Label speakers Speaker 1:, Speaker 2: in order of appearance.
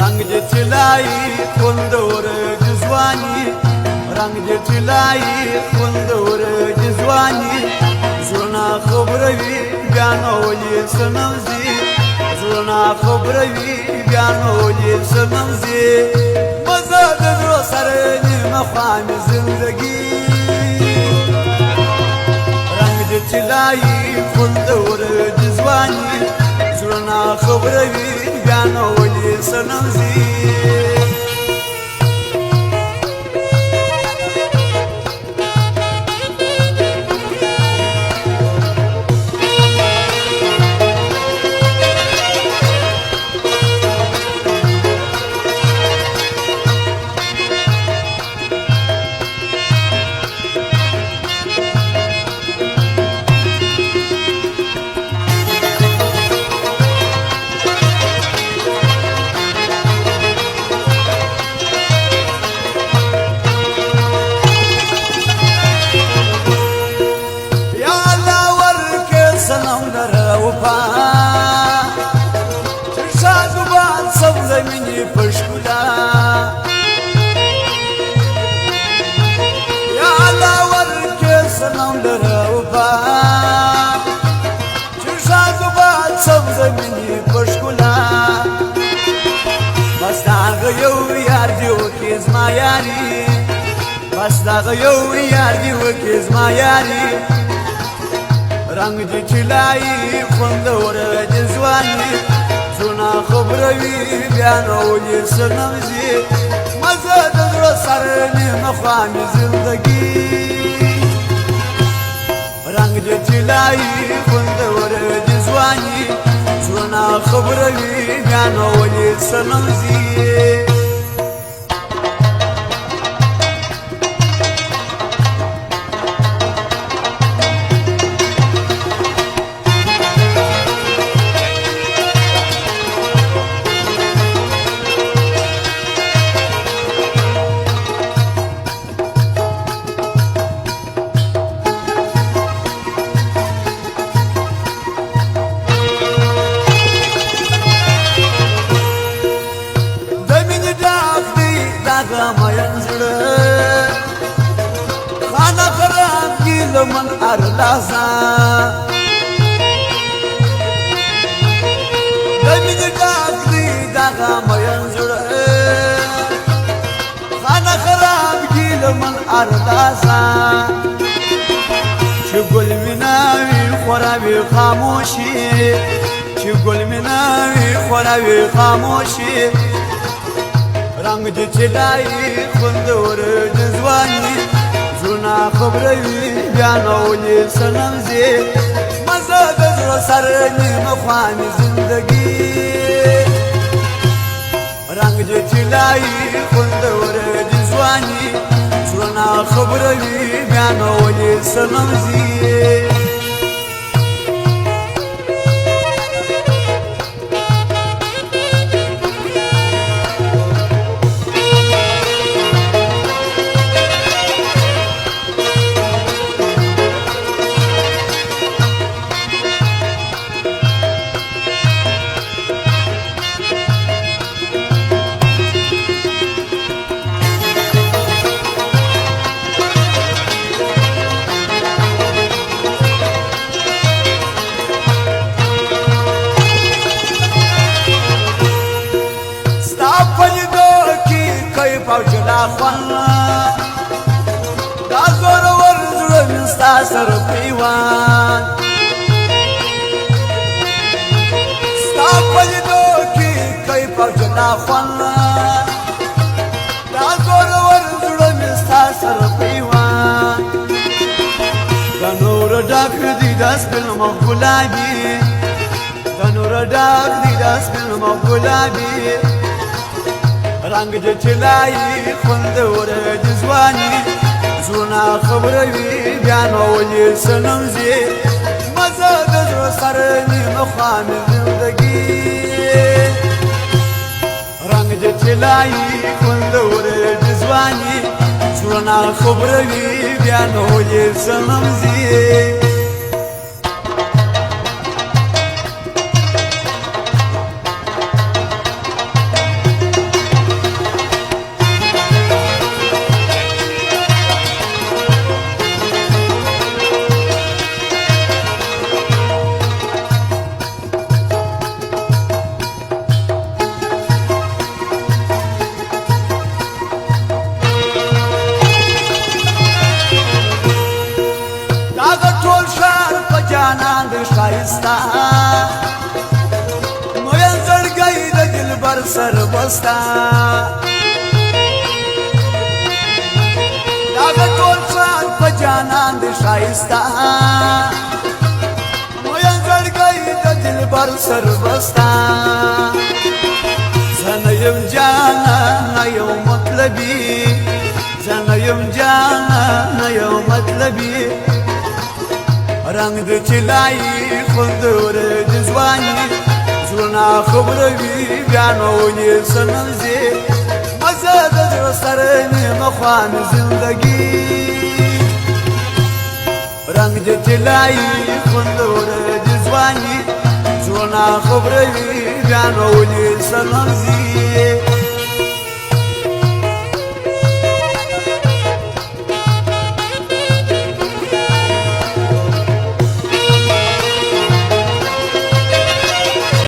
Speaker 1: رنگ دې طلایي خوندور د ځواني رنگ دې طلایي خوندور د ځواني زړونه خبروي بیا نو ولې څه نوځي زړونه خبروي بیا نو ولې څه نوځي مزه د زړه سره نیمه خوا مې زندګي رنگ دې طلایي خوندور د ځواني زړونه خبروي بیا نو ولې څه نوځي زمینی پشکولا یا الله ورکه سلام لرو با چرشا زباد سب زمینی پشکولا بس داغ یو یار دی وکیز ما یاری بس داغ یو یار دی وکیز ما یاری رنگ دی طلایی خوندور د ځواني زړونه خبروي بیا نو ولې څه نوځي مزه د زړه سره نیمه خوا مې زندګي رنگ دې طلایي خوندور د ځواني زړونه خبروي بیا نو ولې څه نوځي خانه خراب کی لمن ارلازا دمین ډاک دی دغه مین زړه خانه خراب کی لمن ارلازا چې ګل میناوي خوراوي خاموشي چې ګل میناوي خوراوي خاموشي رنگ دې طلایي خوندور د ځواني زړونه خبروي بیا نو ولې څه نوځي مزه د زړه سره نیمه خوا مې زندګي رنگ دې طلایي خوندور د ځواني زړونه خبروي بیا نو ولې څه نوځي پوجلا خوان دا زور ور زړه مستا سر پیوان ستا پجدو کی کای پوجلا خوان دا زور ور زړه مستا سر پیوان دا نور ډاک دی داس فلم ګلابي دا نور ډاک دی داس فلم ګلابي رنگ دې طلایي خوندور د ځواني زړونه خبروي بیا نو ولې څه نوځي مزه د زړه سره نیمه خوا مې زندګي رنگ دې طلایي خوندور د ځواني زړونه خبروي بیا نو ولې څه نوځي شایسته موین زړګی د دلبر سر بسته داغه ټول ځان په جانان د شایسته موین زړګی د دلبر سر بسته زه نه یم جانان نه یو مطلبي زه یم جانان یو مطلبي رنگ د چلای خوندور د ځواني زړه خبروي بیا نو یې سنځي مزه د زړه سره نیمه خوان زندگی رنگ د چلای خوندور د ځواني زړه خبروي بیا نو یې سنځي